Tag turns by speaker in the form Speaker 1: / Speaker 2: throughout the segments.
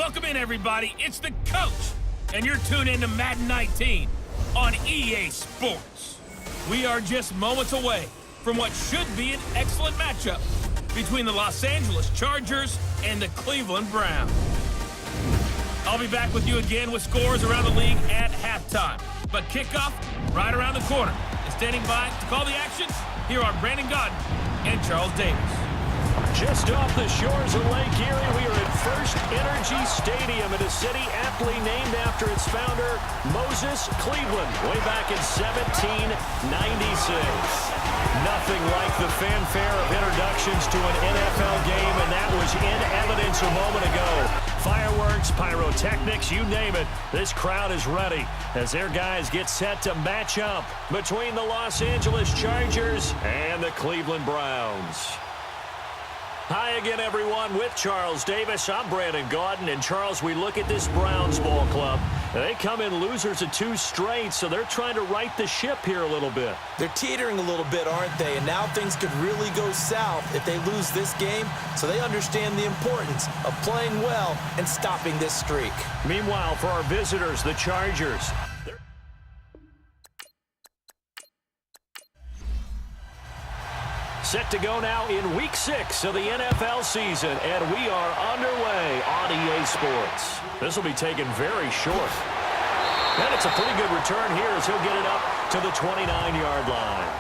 Speaker 1: Welcome in, everybody. It's the coach, and you're tuned in to Madden 19 on EA Sports. We are just moments away from what should be an excellent matchup between the Los Angeles Chargers and the Cleveland Browns. I'll be back with you again with scores around the league at halftime. But kickoff right around the corner. And standing by to call the action, here are Brandon Godden and Charles Davis.
Speaker 2: Just off the shores of Lake Erie, we are at First Energy Stadium in a city aptly named after its founder, Moses Cleveland, way back in 1796. Nothing like the fanfare of introductions to an NFL game, and that was in evidence a moment ago. Fireworks, pyrotechnics, you name it, this crowd is ready as their guys get set to match up between the Los Angeles Chargers and the Cleveland Browns. Hi again, everyone, with Charles Davis. I'm Brandon Godden, and Charles, we look at this Browns ball club. They come in losers of 2 straight, so they're trying to right the ship here a little bit.
Speaker 3: They're teetering a little bit, aren't they? And now things could really go south if they lose this game, so they understand the importance of playing well and stopping this streak.
Speaker 2: Meanwhile, for our visitors, the Chargers, set to go now in Week 6 of the NFL season, and we are underway on EA Sports. This will be taken very short. And it's a pretty good return here as he'll get it up to the 29-yard line.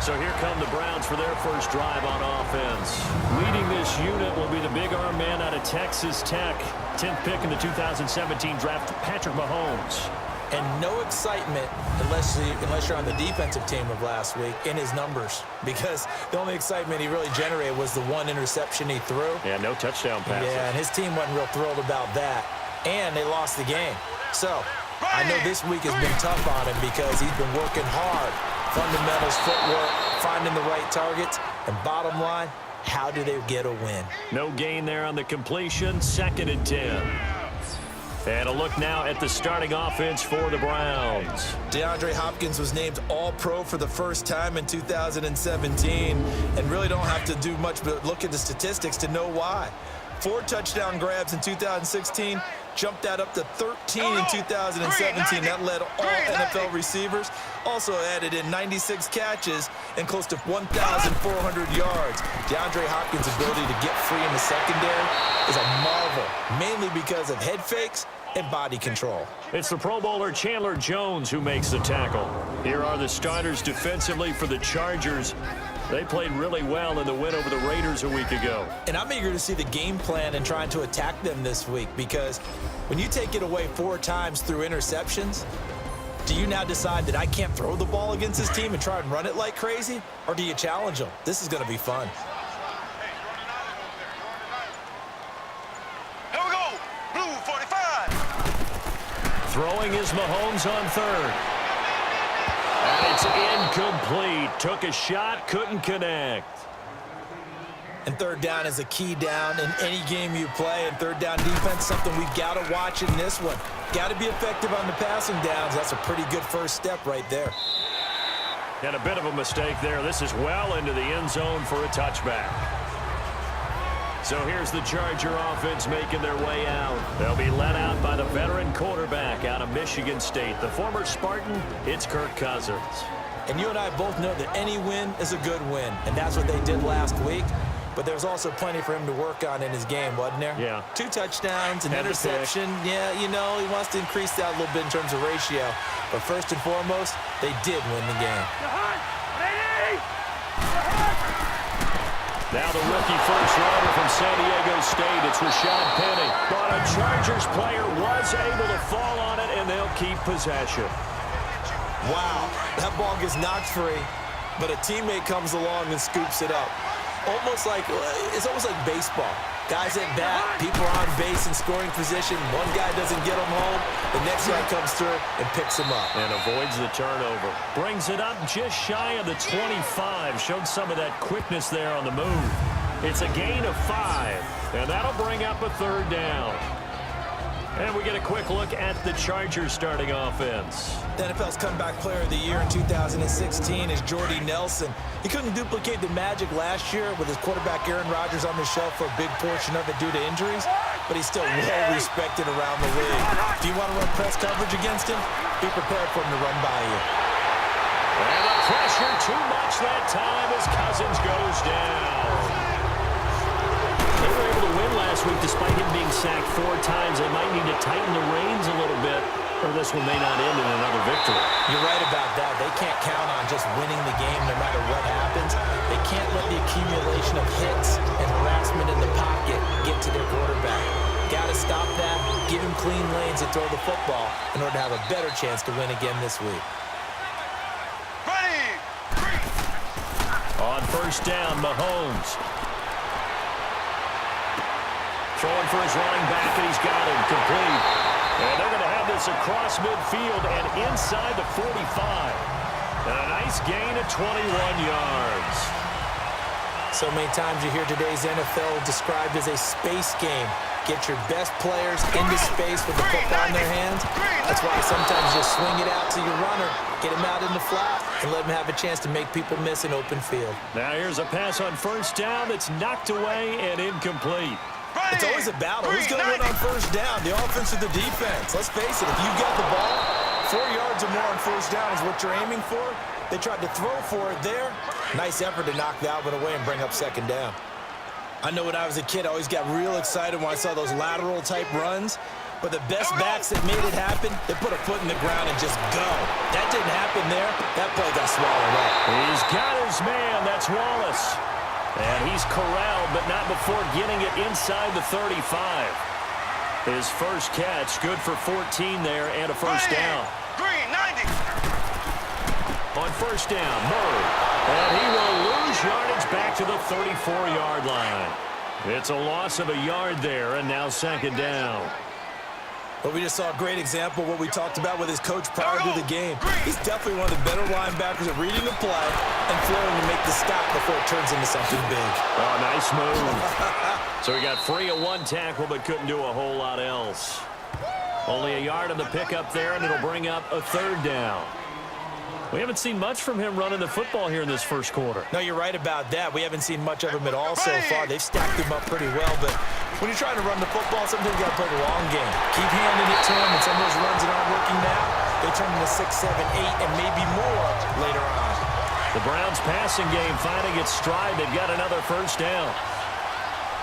Speaker 2: So here come the Browns for their first drive on offense. Leading this unit will be the big arm man out of Texas Tech. 10th pick in the 2017 draft, Patrick Mahomes.
Speaker 3: And no excitement unless you're on the defensive team of last week in his numbers, because the only excitement he really generated was the 1 interception he threw.
Speaker 2: Yeah, no touchdown passes.
Speaker 3: Yeah, and his team wasn't real thrilled about that, and they lost the game. So I know this week has been tough on him because he's been working hard. Fundamentals, footwork, finding the right targets, and bottom line, how do they get a win?
Speaker 2: No gain there on the completion, 2nd and 10. And a look now at the starting offense for the Browns.
Speaker 3: DeAndre Hopkins was named All-Pro for the first time in 2017, and really don't have to do much but look at the statistics to know why. 4 touchdown grabs in 2016, jumped that up to 13 in 2017. That led all NFL receivers. Also added in 96 catches and close to 1,400 yards. DeAndre Hopkins' ability to get free in the secondary is a marvel, mainly because of head fakes and body control.
Speaker 2: It's the Pro Bowler Chandler Jones who makes the tackle. Here are the starters defensively for the Chargers. They played really well in the win over the Raiders a week ago.
Speaker 3: And I'm eager to see the game plan and trying to attack them this week, because when you take it away 4 times through interceptions, do you now decide that I can't throw the ball against this team and try and run it like crazy? Or do you challenge them? This is going to be fun.
Speaker 4: Here we go. Blue 45.
Speaker 2: Throwing is Mahomes on 3rd. And it's incomplete. Took a shot, couldn't connect.
Speaker 3: And 3rd down is a key down in any game you play. And 3rd down defense, something we've got to watch in this one. Got to be effective on the passing downs. That's a pretty good first step right there.
Speaker 2: And a bit of a mistake there. This is well into the end zone for a touchback. So here's the Charger offense making their way out. They'll be led out by the veteran quarterback out of Michigan State. The former Spartan, it's Kirk Cousins.
Speaker 3: And you and I both know that any win is a good win. And that's what they did last week. But there's also plenty for him to work on in his game, wasn't there?
Speaker 2: Yeah.
Speaker 3: 2 touchdowns, an interception. Yeah, you know, he wants to increase that a little bit in terms of ratio. But first and foremost, they did win the game.
Speaker 2: Now the rookie first rounder from San Diego State, it's Rashad Penny. But a Chargers player was able to fall on it, and they'll keep possession.
Speaker 3: Wow, that ball gets knocked free, but a teammate comes along and scoops it up. It's almost like baseball. Guys at bat, people are on base in scoring position. One guy doesn't get them home. The next guy comes through and picks them up.
Speaker 2: And avoids the turnover. Brings it up just shy of the 25. Showed some of that quickness there on the move. It's a gain of 5. And that'll bring up a 3rd down. And we get a quick look at the Chargers starting offense.
Speaker 3: The NFL's Comeback Player of the Year in 2016 is Jordy Nelson. He couldn't duplicate the magic last year with his quarterback Aaron Rodgers on the shelf for a big portion of it due to injuries. but he's still well respected around the league. If you want to run press coverage against him, be prepared for him to run by you.
Speaker 2: And the pressure too much that time as Cousins goes down. They were able to win last week despite him being sacked 4 times. They might need to tighten the reins a little bit, or this one may not end in another victory.
Speaker 3: You're right about that. They can't count on just winning the game no matter what happens. They can't let the accumulation of hits and harassment in the pocket get to their quarterback. Got to stop that, give him clean lanes and throw the football in order to have a better chance to win again this week.
Speaker 2: On first down, Mahomes. Throwing for his running back, and he's got him complete. And they're going to have this across midfield and inside the 45. And a nice gain of 21 yards.
Speaker 3: So many times you hear today's NFL described as a space game. Get your best players into space with the football in their hands. That's why sometimes you just swing it out to your runner, get him out in the flat, and let him have a chance to make people miss an open field.
Speaker 2: Now here's a pass on first down that's knocked away and incomplete.
Speaker 3: It's always a battle. Who's going to win on first down, the offense or the defense? Let's face it, if you got the ball, 4 yards or more on first down is what you're aiming for. They tried to throw for it there. Nice effort to knock that one away and bring up second down. I know when I was a kid, I always got real excited when I saw those lateral-type runs. But the best backs that made it happen, they put a foot in the ground and just go. That didn't happen there. That play got swallowed up.
Speaker 2: He's got his man. That's Wallace. And he's corralled, but not before getting it inside the 35. His first catch, good for 14 there and a first down.
Speaker 4: Green, 90.
Speaker 2: On first down, Murray. And he will lose yardage back to the 34-yard line. It's a loss of a yard there, and now second down.
Speaker 3: But we just saw a great example of what we talked about with his coach prior to the game. He's definitely one of the better linebackers at reading the play and flowing to make the stop before it turns into something big.
Speaker 2: Oh, nice move. So he got free of one tackle but couldn't do a whole lot else. Only a yard on the pickup there, and it'll bring up a third down. We haven't seen much from him running the football here in this first quarter.
Speaker 3: No, you're right about that. We haven't seen much of him at all so far. They've stacked him up pretty well, but when you're trying to run the football, sometimes you got to play the long game. Keep handing it to him, and some of those runs that aren't working now, they turn into 6, 7, 8, and maybe more later on.
Speaker 2: The Browns' passing game finding its stride. They've got another first down.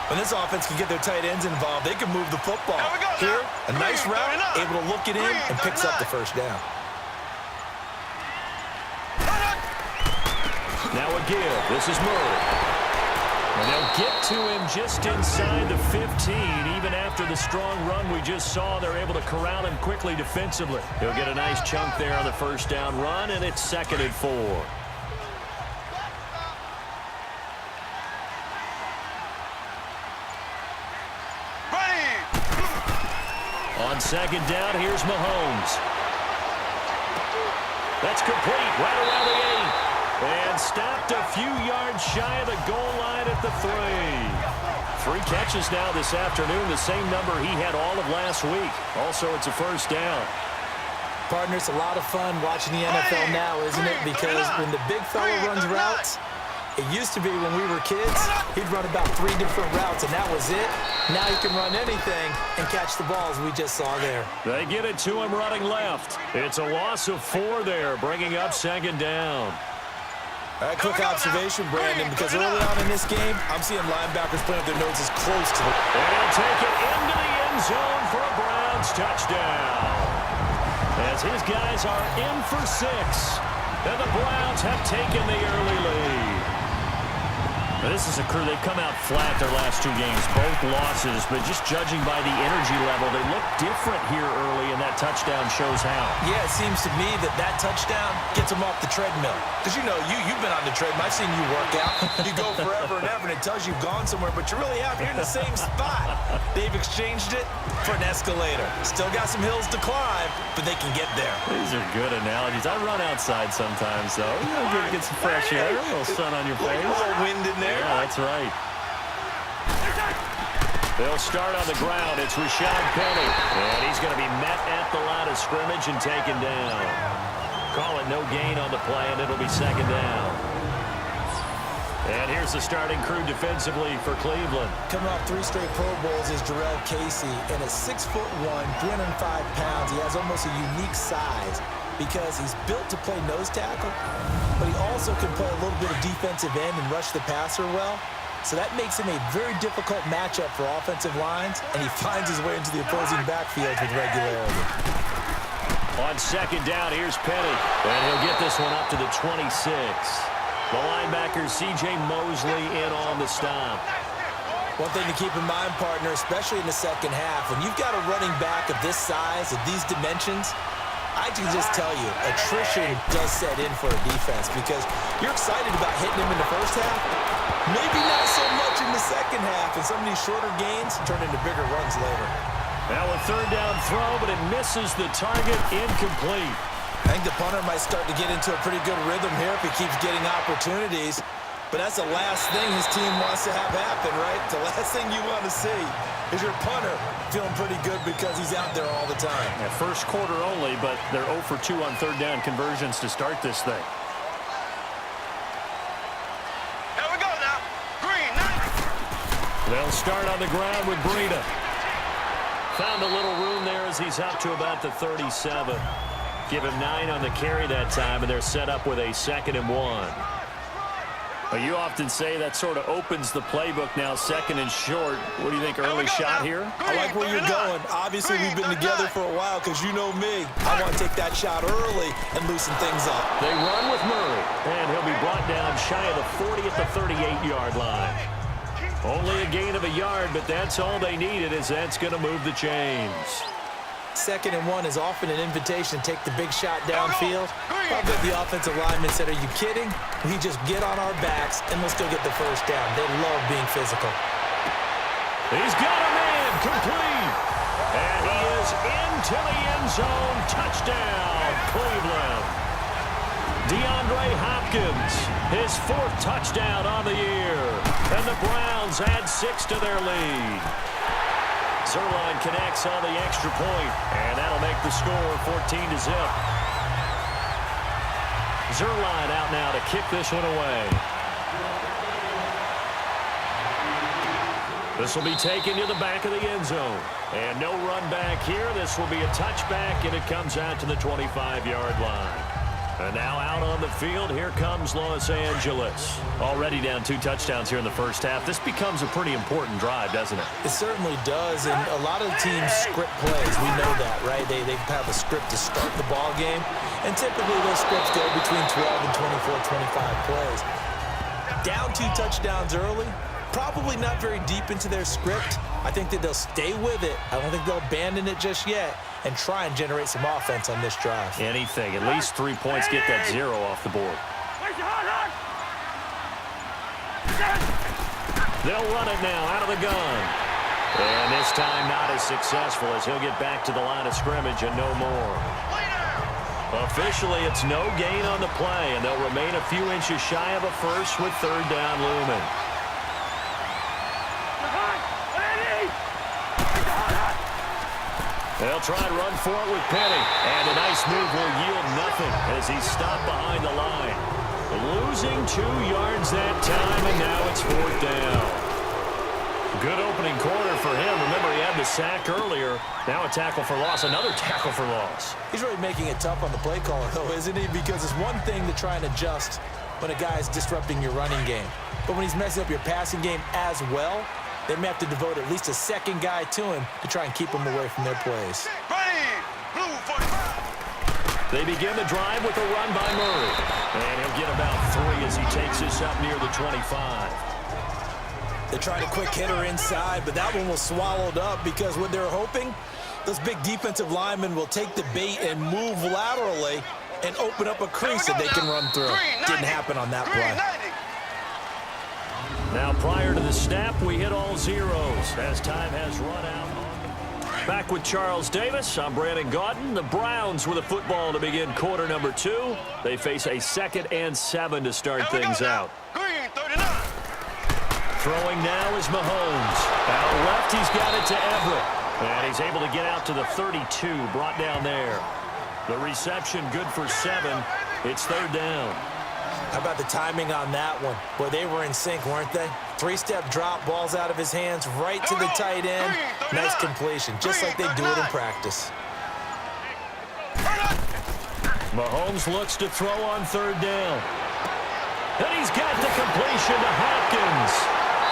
Speaker 3: When this offense can get their tight ends involved, they can move the football. Here, a nice route, able to look it in, and picks up the first down.
Speaker 2: Now a give. This is Murray. And they'll get to him just inside the 15. Even after the strong run we just saw, they're able to corral him quickly defensively. He'll get a nice chunk there on the first down run, and it's 2nd and 4. On second down, here's Mahomes. That's complete right around the 8. And stopped a few yards shy of the goal line at the 3. 3 catches now this afternoon, the same number he had all of last week. Also, it's a first down.
Speaker 3: Partner, it's a lot of fun watching the NFL now, isn't it? Because when the big fella runs routes, it used to be when we were kids, he'd run about 3 different routes, and that was it. Now he can run anything and catch the balls we just saw there.
Speaker 2: They get it to him running left. It's a loss of 4 there, bringing up second down.
Speaker 3: All right, quick observation, Brandon, because early on in this game, I'm seeing linebackers putting up their noses close to the...
Speaker 2: And he'll take it into the end zone for a Browns touchdown. As his guys are in for 6. And the Browns have taken the early lead. Now, this is a crew, they've come out flat their last 2 games, both losses, but just judging by the energy level, they look different here early, and that touchdown shows how.
Speaker 3: Yeah, it seems to me that touchdown gets them off the treadmill. Because, you know, you've been on the treadmill. I've seen you work out. You go forever and ever, and it tells you you've gone somewhere, but you really have. You're in the same spot. They've exchanged it for an escalator. Still got some hills to climb, but they can get there.
Speaker 2: These are good analogies. I run outside sometimes, though. You know, get some fresh air, a little sun on your face.
Speaker 3: A little wind in there.
Speaker 2: Yeah, that's right. They'll start on the ground. It's Rashad Penny. And he's going to be met at the line of scrimmage and taken down. Call it no gain on the play, and it'll be second down. And here's the starting crew defensively for Cleveland.
Speaker 3: Coming off 3 straight Pro Bowls is Jarrell Casey, and at 6'1", 305 pounds, he has almost a unique size because he's built to play nose tackle, but he also can play a little bit of defensive end and rush the passer well. So that makes him a very difficult matchup for offensive lines, and he finds his way into the opposing backfield with regularity.
Speaker 2: On second down, here's Penny, and he'll get this one up to the 26. The linebacker, C.J. Mosley, in on the stop.
Speaker 3: One thing to keep in mind, partner, especially in the second half, when you've got a running back of this size, of these dimensions, I can just tell you, attrition does set in for a defense because you're excited about hitting him in the first half. Maybe not so much in the second half, and some of these shorter gains turn into bigger runs later.
Speaker 2: Now a third down throw, but it misses the target, incomplete.
Speaker 3: I think the punter might start to get into a pretty good rhythm here if he keeps getting opportunities. But that's the last thing his team wants to have happen, right? The last thing you want to see is your punter feeling pretty good because he's out there all the time.
Speaker 2: At first quarter only, but they're 0 for 2 on third down conversions to start this thing.
Speaker 4: Here we go now. Green, 90.
Speaker 2: They'll start on the ground with Breida. Found a little room there as he's up to about the 37. Give him 9 on the carry that time, and they're set up with a 2nd and 1. You often say that sort of opens the playbook now, 2nd and short. What do you think, early shot here?
Speaker 3: I like where you're going. Obviously, we've been together for a while because you know me. I want to take that shot early and loosen things up.
Speaker 2: They run with Murray, and he'll be brought down shy of the 40 at the 38-yard line. Only a gain of a yard, but that's all they needed, as that's going to move the chains.
Speaker 3: 2nd and 1 is often an invitation to take the big shot downfield. I bet the offensive lineman said, are you kidding? We just get on our backs and we'll still get the first down. They love being physical.
Speaker 2: He's got a man complete. And he is into the end zone. Touchdown, Cleveland. DeAndre Hopkins, his 4th touchdown on the year. And the Browns add 6 to their lead. Zerline connects on the extra point, and that'll make the score 14-0. Zerline out now to kick this one away. This will be taken to the back of the end zone. And no run back here. This will be a touchback, and it comes out to the 25-yard line. And now out on the field, here comes Los Angeles. Already down 2 touchdowns here in the first half. This becomes a pretty important drive, doesn't it?
Speaker 3: It certainly does, and a lot of teams script plays. We know that, right? They have a script to start the ball game, and typically those scripts go between 12 and 24, 25 plays. Down 2 touchdowns early, probably not very deep into their script. I think that they'll stay with it. I don't think they'll abandon it just yet and try and generate some offense on this drive.
Speaker 2: Anything. At least 3 points, get that 0 off the board. They'll run it now out of the gun. And this time not as successful as he'll get back to the line of scrimmage and no more. Officially, it's no gain on the play, and they'll remain a few inches shy of a first with third down looming. They'll try and run for it with Penny. And a nice move will yield nothing as he's stopped behind the line. Losing 2 yards that time, and now it's 4th down. Good opening quarter for him. Remember, he had the sack earlier. Now a tackle for loss, another tackle for loss.
Speaker 3: He's really making it tough on the play caller, though, isn't he? Because it's one thing to try and adjust when a guy is disrupting your running game. But when he's messing up your passing game as well, they may have to devote at least a 2nd guy to him to try and keep him away from their plays.
Speaker 4: Blue 45.
Speaker 2: They begin the drive with a run by Murray. And he'll get about 3 as he takes this up near the 25.
Speaker 3: They tried a quick hitter inside, but that one was swallowed up because what they're hoping, those big defensive linemen will take the bait and move laterally and open up a crease that they can run through. Didn't happen on that play.
Speaker 2: Now, prior to the snap, we hit all zeros as time has run out. Back with Charles Davis, I'm Brandon Gaudin. The Browns with a football to begin quarter number 2. They face a 2nd and 7 to start things out.
Speaker 4: Green 39.
Speaker 2: Throwing now is Mahomes. Out left, he's got it to Everett. And he's able to get out to the 32, brought down there. The reception good for 7. It's third down.
Speaker 3: How about the timing on that one? Boy, they were in sync, weren't they? Three-step drop, balls out of his hands, right to the tight end. Nice completion, just like they do it in practice.
Speaker 2: Mahomes looks to throw on third down. And he's got the completion to Hopkins.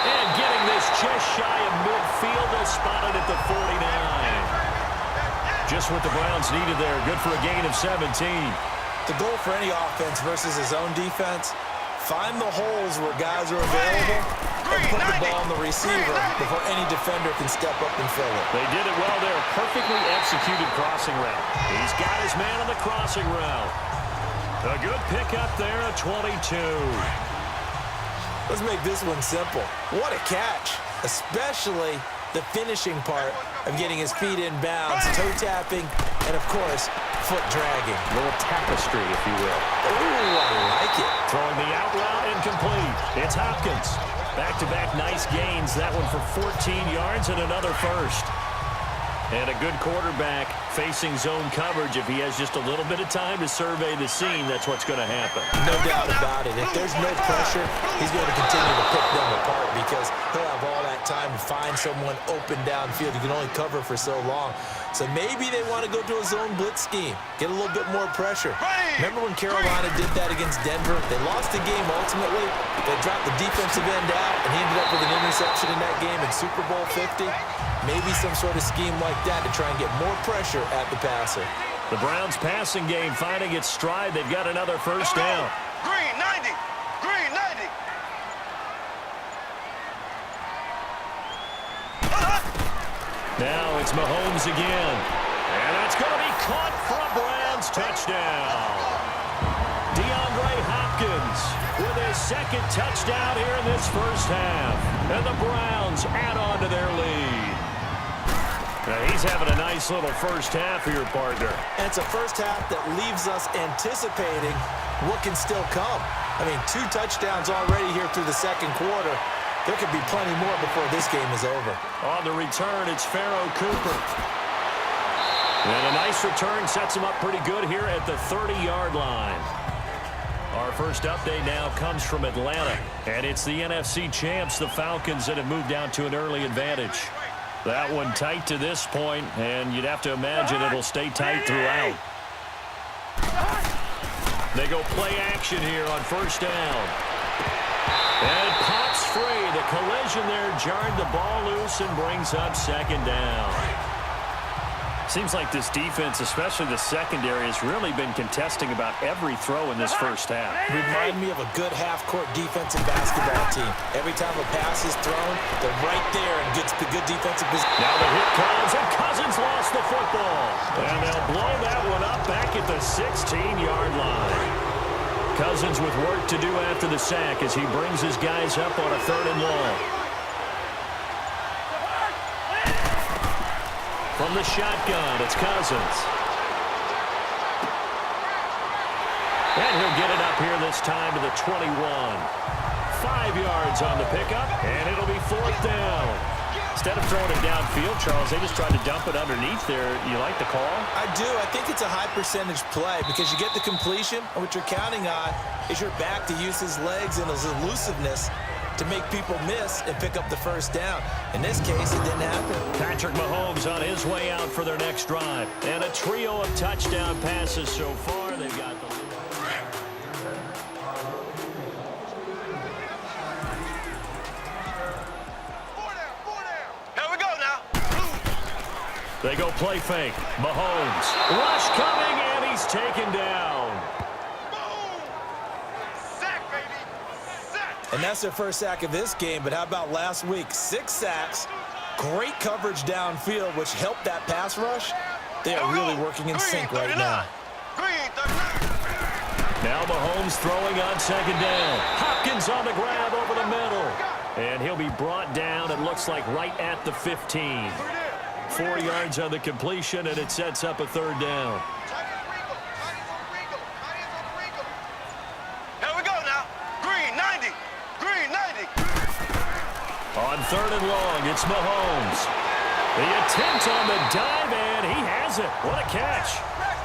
Speaker 2: And getting this just shy of midfield, they'll spot it at the 49. Just what the Browns needed there. Good for a gain of 17.
Speaker 3: The goal for any offense versus his own defense, find the holes where guys are available and put the ball on the receiver before any defender can step up and fill it.
Speaker 2: They did it well there. Perfectly executed crossing route. He's got his man on the crossing route. A good pickup there, a 22.
Speaker 3: Let's make this one simple. What a catch, especially the finishing part of getting his feet in bounds, toe tapping, and of course, foot dragging.
Speaker 2: A little tapestry, if you will.
Speaker 3: Ooh, I like it.
Speaker 2: Throwing the out route incomplete. It's Hopkins. Back-to-back nice gains. That one for 14 yards and another first. And a good quarterback facing zone coverage. If he has just a little bit of time to survey the scene, that's what's going to happen.
Speaker 3: No doubt about it. If there's no pressure, he's going to continue to pick them apart because he'll have all that time to find someone open downfield. He can only cover for so long. So maybe they want to go to a zone blitz scheme, get a little bit more pressure. Remember when Carolina did that against Denver? They lost the game ultimately. They dropped the defensive end out, and he ended up with an interception in that game in Super Bowl 50. Maybe some sort of scheme like that to try and get more pressure at the passer.
Speaker 2: The Browns passing game finding its stride. They've got another first down.
Speaker 4: Green 90. Green 90.
Speaker 2: Now it's Mahomes again. And that's going to be caught for a Browns touchdown. DeAndre Hopkins with his second touchdown here in this first half. And the Browns add on to their lead. Now he's having a nice little first half for your partner.
Speaker 3: And it's a first half that leaves us anticipating what can still come. I mean, 2 touchdowns already here through the second quarter. There could be plenty more before this game is over.
Speaker 2: On the return, it's Pharaoh Cooper. And a nice return sets him up pretty good here at the 30-yard line. Our first update now comes from Atlanta. And it's the NFC champs, the Falcons, that have moved down to an early advantage. That one tight to this point, and you'd have to imagine it'll stay tight throughout. They go play action here on first down. And it pops free. The collision there jarred the ball loose and brings up second down. Seems like this defense, especially the secondary, has really been contesting about every throw in this first half.
Speaker 3: Remind me of a good half-court defensive basketball team. Every time a pass is thrown, they're right there and gets the good defensive position.
Speaker 2: Now the hit comes, and Cousins lost the football. And they'll blow that one up back at the 16-yard line. Cousins with work to do after the sack as he brings his guys up on a 3rd and long. From the shotgun, it's Cousins. And he'll get it up here this time to the 21. 5 yards on the pickup, and it'll be 4th down. Instead of throwing it downfield, Charles, they just tried to dump it underneath there. You like the call?
Speaker 3: I do. I think it's a high-percentage play because you get the completion, and what you're counting on is your back to use his legs and his elusiveness to make people miss and pick up the first down. In this case, it didn't happen.
Speaker 2: Patrick Mahomes on his way out for their next drive. And a trio of touchdown passes so far. They've got the...
Speaker 4: Here we go now.
Speaker 2: They go play fake. Mahomes. Rush coming, and he's taken down.
Speaker 3: And that's their first sack of this game, but how about last week? 6 sacks, great coverage downfield, which helped that pass rush. They are really working in sync right now.
Speaker 2: Now Mahomes throwing on second down. Hopkins on the grab over the middle. And he'll be brought down, it looks like, right at the 15. 4 yards on the completion, and it sets up a 3rd down. On 3rd and long, it's Mahomes. The attempt on the dive, and he has it. What a catch.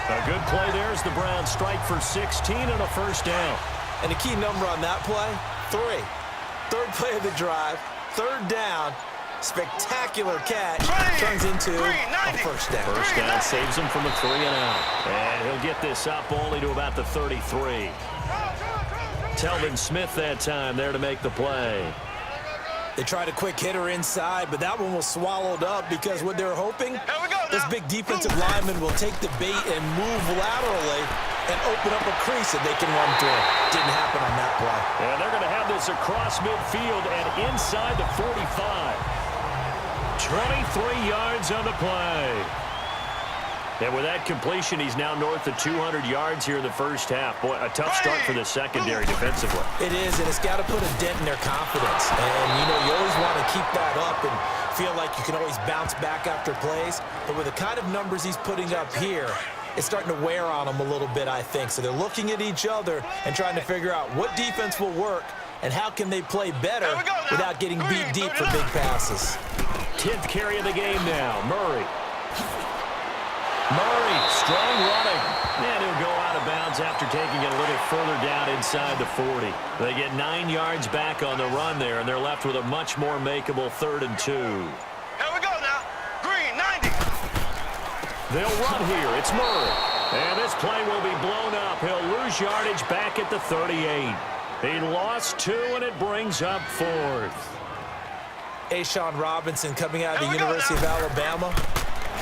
Speaker 2: A good play there as the Browns strike for 16 and a first down.
Speaker 3: And the key number on that play, 3. Third play of the drive, third down, spectacular catch, turns into a first down.
Speaker 2: First down saves him from a 3 and out. And he'll get this up only to about the 33. Telvin Smith that time there to make the play.
Speaker 3: They tried a quick hitter inside, but that one was swallowed up because what they're hoping, this big defensive lineman will take the bait and move laterally and open up a crease that they can run through. Didn't happen on that play.
Speaker 2: And they're going to have this across midfield and inside the 45. 23 yards on the play. And with that completion, he's now north of 200 yards here in the first half. Boy, a tough start for the secondary defensively.
Speaker 3: It is, and it's got to put a dent in their confidence. And, you know, you always want to keep that up and feel like you can always bounce back after plays. But with the kind of numbers he's putting up here, it's starting to wear on them a little bit, I think. So they're looking at each other and trying to figure out what defense will work and how can they play better without getting beat deep for big passes.
Speaker 2: 10th carry of the game now. Murray, strong running. And he'll go out of bounds after taking it a little further down inside the 40. They get 9 yards back on the run there, and they're left with a much more makeable 3rd and 2.
Speaker 4: Here we go now. Green, 90.
Speaker 2: They'll run here. It's Murray. And this play will be blown up. He'll lose yardage back at the 38. He lost 2, and it brings up 4th.
Speaker 3: Ashawn Robinson coming out of the University of Alabama.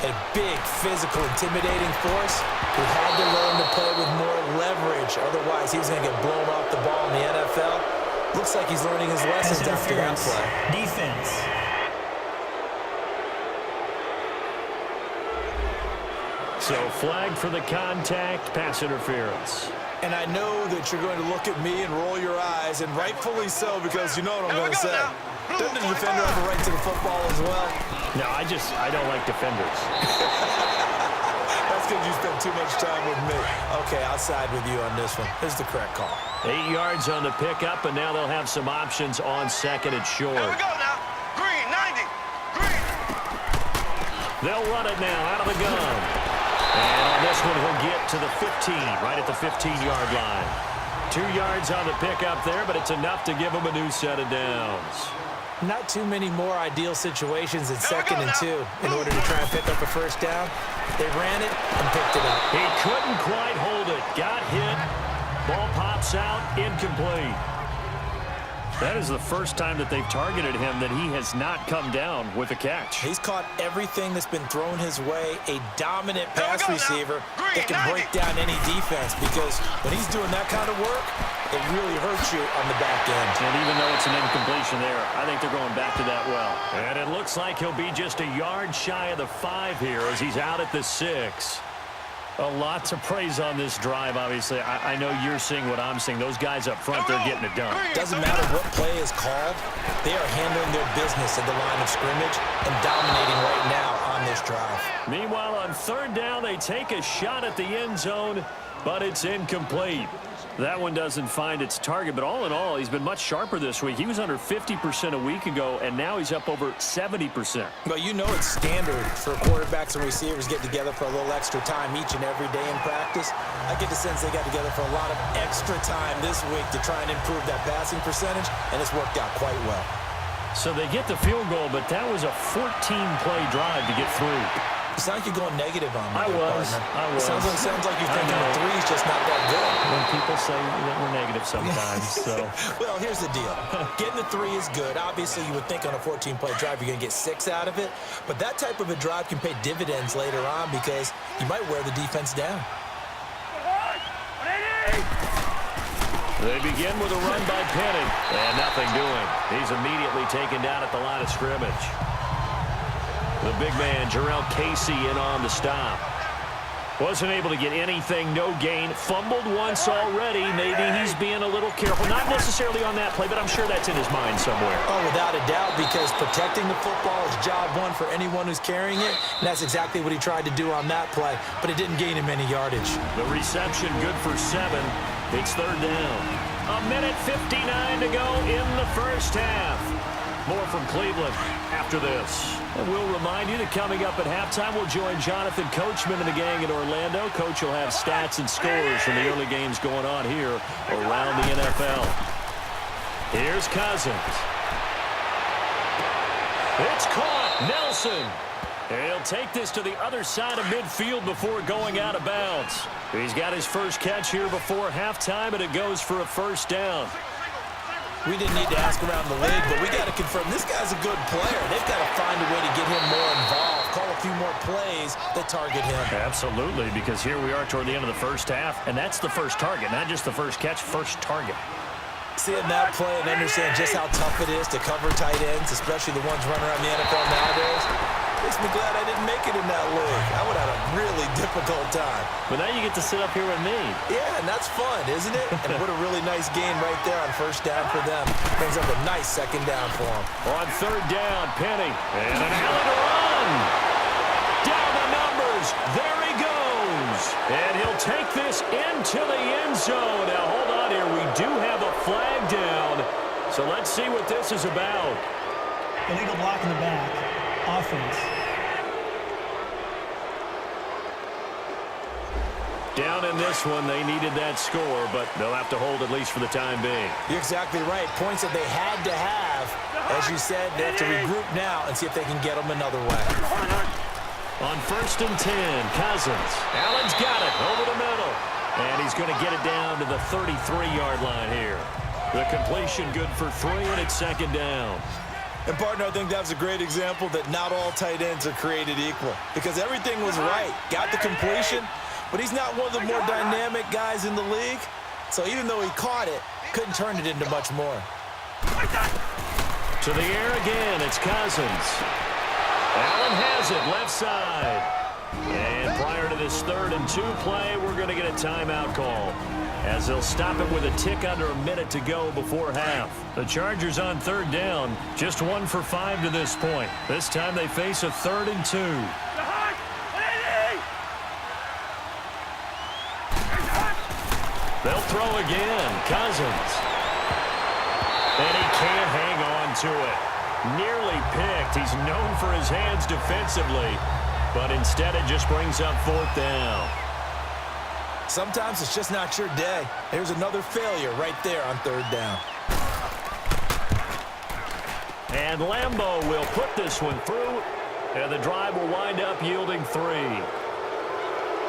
Speaker 3: A big, physical, intimidating force who had to learn to play with more leverage. Otherwise, he was going to get blown off the ball in the NFL. Looks like he's learning his lessons after that play.
Speaker 5: Defense.
Speaker 2: So flag for the contact, pass interference.
Speaker 3: And I know that you're going to look at me and roll your eyes, and rightfully so, because you know what I'm going to say. Doesn't the defender have a right to the football as well?
Speaker 2: No, I don't like defenders.
Speaker 3: That's because you spend too much time with me. Okay, I'll side with you on this one. Here's the correct call.
Speaker 2: 8 yards on the pickup, and now they'll have some options on 2nd and short.
Speaker 4: Here we go now. Green, 90. Green.
Speaker 2: They'll run it now out of the gun. And on this one, he'll get to the 15, right at the 15-yard line. 2 yards on the pickup there, but it's enough to give him a new set of downs.
Speaker 3: Not too many more ideal situations in 2nd and 2 in order to try and pick up a first down. They ran it and picked it up.
Speaker 2: He couldn't quite hold it. Got hit. Ball pops out. Incomplete. That is the first time that they've targeted him that he has not come down with a catch.
Speaker 3: He's caught everything that's been thrown his way. A dominant pass receiver that can break down any defense, because when he's doing that kind of work, it really hurts you on the back end.
Speaker 2: And even though it's an incompletion there, I think they're going back to that well. And it looks like he'll be just a yard shy of the 5 here as he's out at the 6. A lot to praise on this drive, obviously. I know you're seeing what I'm seeing. Those guys up front, they're getting it done.
Speaker 3: Doesn't matter what play is called. They are handling their business at the line of scrimmage and dominating right now on this drive.
Speaker 2: Meanwhile, on 3rd down, they take a shot at the end zone, but it's incomplete. That one doesn't find its target, but all in all, he's been much sharper this week. He was under 50% a week ago, and now he's up over 70%.
Speaker 3: Well, you know it's standard for quarterbacks and receivers get together for a little extra time each and every day in practice. I get the sense they got together for a lot of extra time this week to try and improve that passing percentage, and it's worked out quite well.
Speaker 2: So they get the field goal, but that was a 14-play drive to get through.
Speaker 3: It sounds like you're going negative on me.
Speaker 2: I was.
Speaker 3: It sounds like you're thinking the 3's just not that good.
Speaker 2: When people say that we're negative sometimes, so.
Speaker 3: Well, here's the deal. Getting the 3 is good. Obviously, you would think on a 14-play drive you're going to get 6 out of it. But that type of a drive can pay dividends later on because you might wear the defense down.
Speaker 2: They begin with a run by Penning, and nothing doing. He's immediately taken down at the line of scrimmage. The big man, Jarrell Casey, in on the stop. Wasn't able to get anything, no gain. Fumbled once already. Maybe he's being a little careful. Not necessarily on that play, but I'm sure that's in his mind somewhere.
Speaker 3: Oh, without a doubt, because protecting the football is job one for anyone who's carrying it. And that's exactly what he tried to do on that play, but it didn't gain him any yardage.
Speaker 2: The reception good for 7. It's 3rd down. 1:59 to go in the first half. More from Cleveland after this. And we'll remind you that coming up at halftime, we'll join Jonathan Coachman and the gang in Orlando. Coach will have stats and scores from the early games going on here around the NFL. Here's Cousins. It's caught. Nelson. He'll take this to the other side of midfield before going out of bounds. He's got his first catch here before halftime, and it goes for a first down.
Speaker 3: We didn't need to ask around the league, but we got to confirm this guy's a good player. They've got to find a way to get him more involved, call a few more plays that target him.
Speaker 2: Absolutely, because here we are toward the end of the first half, and that's the first target, not just the first catch, first target.
Speaker 3: Seeing that play and understand just how tough it is to cover tight ends, especially the ones running around the NFL nowadays, makes me glad I didn't make it in that league. I would have had a really difficult time.
Speaker 2: But now you get to sit up here with me.
Speaker 3: Yeah, and that's fun, isn't it? And what a really nice game right there on first down for them. Brings up a nice second down for them.
Speaker 2: On third down, Penny. And an alley to run. Down the numbers. There he goes. And he'll take this into the end zone. Now, hold on here. We do have a flag down. So let's see what this is about.
Speaker 5: Illegal block in the back. Offense.
Speaker 2: Down in this one, they needed that score, but they'll have to hold at least for the time being.
Speaker 3: You're exactly right. Points that they had to have. As you said, they have to regroup now and see if they can get them another way.
Speaker 2: On 1st and 10, Cousins. Allen's got it over the middle. And he's going to get it down to the 33-yard line here. The completion good for 3, and it's second down.
Speaker 3: And, partner, I think that was a great example that not all tight ends are created equal. Because everything was right. Got the completion, but he's not one of the more dynamic guys in the league. So even though he caught it, couldn't turn it into much more.
Speaker 2: To the air again, it's Cousins. Allen has it, left side. And prior to this 3rd and 2 play, we're going to get a timeout call, as they'll stop it with a tick under a minute to go before half. The Chargers on 3rd down, just 1 for 5 to this point. This time they face a 3rd and 2. They'll throw again. Cousins. And he can't hang on to it. Nearly picked. He's known for his hands defensively, but instead it just brings up 4th down.
Speaker 3: Sometimes it's just not your day. Here's another failure right there on 3rd down.
Speaker 2: And Lambeau will put this one through, and the drive will wind up yielding 3.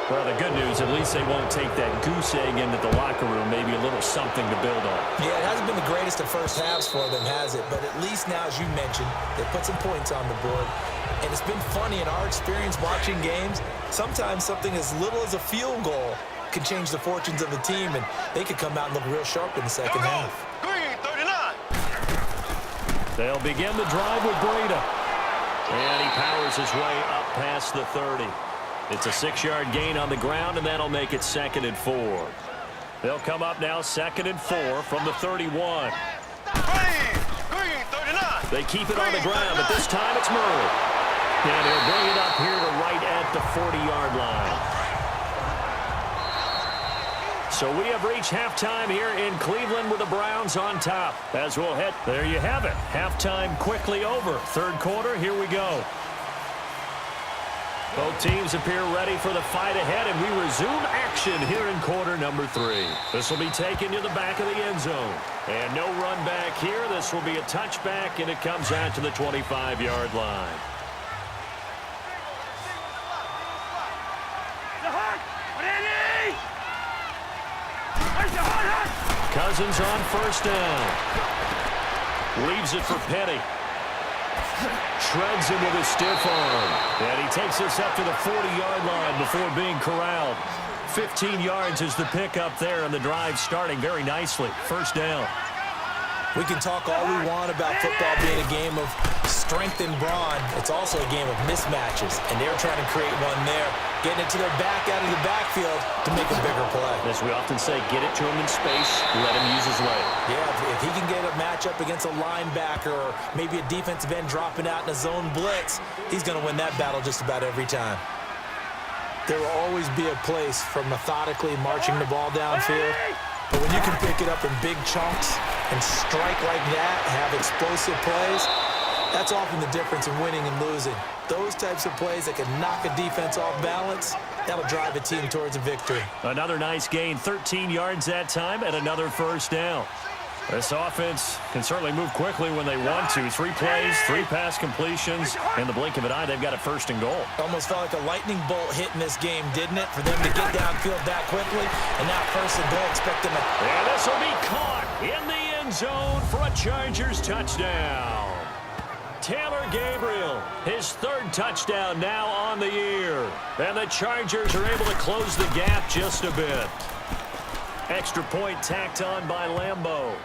Speaker 2: Well, the good news, at least they won't take that goose egg into the locker room, maybe a little something to build on.
Speaker 3: Yeah, it hasn't been the greatest of first halves for them, has it? But at least now, as you mentioned, they put some points on the board. And it's been funny in our experience watching games. Sometimes something as little as a field goal can change the fortunes of the team, and they could come out and look real sharp in the second half.
Speaker 4: Green, 39.
Speaker 2: They'll begin the drive with Breida. And he powers his way up past the 30. It's a 6-yard gain on the ground, and that'll make it 2nd and 4. They'll come up now 2nd and 4 from the 31.
Speaker 4: Green, 39.
Speaker 2: They keep it on the ground, but this time it's Murray. And he'll bring it up here to right at the 40-yard line. So we have reached halftime here in Cleveland with the Browns on top. As we'll hit, there you have it. Halftime quickly over. 3rd quarter, here we go. Both teams appear ready for the fight ahead, and we resume action here in quarter number 3. This will be taken to the back of the end zone. And no run back here. This will be a touchback, and it comes out to the 25-yard line. Cousins on 1st down. Leaves it for Penny. Shreds him with a stiff arm. And he takes us up to the 40-yard line before being corralled. 15 yards is the pickup there, and the drive starting very nicely. 1st down.
Speaker 3: We can talk all we want about football being a game of strength and brawn. It's also a game of mismatches, and they're trying to create one there, getting it to their back out of the backfield to make a bigger play.
Speaker 2: As we often say, get it to him in space, let him use his leg.
Speaker 3: Yeah, if he can get a matchup against a linebacker or maybe a defensive end dropping out in a zone blitz, he's going to win that battle just about every time. There will always be a place for methodically marching the ball downfield, but when you can pick it up in big chunks and strike like that, have explosive plays, That's often the difference in winning and losing. Those types of plays that can knock a defense off balance, that'll drive a team towards a victory.
Speaker 2: Another nice gain, 13 yards that time, and another first down. This offense can certainly move quickly when they want to. 3 plays, 3 pass completions. In the blink of an eye, they've got a first and goal.
Speaker 3: Almost felt like a lightning bolt hit in this game, didn't it? For them to get downfield that quickly, and now first and goal, expect them to...
Speaker 2: And this will be caught in the end zone for a Chargers touchdown. Taylor Gabriel, his 3rd touchdown now on the year. And the Chargers are able to close the gap just a bit. Extra point tacked on by Lambeau.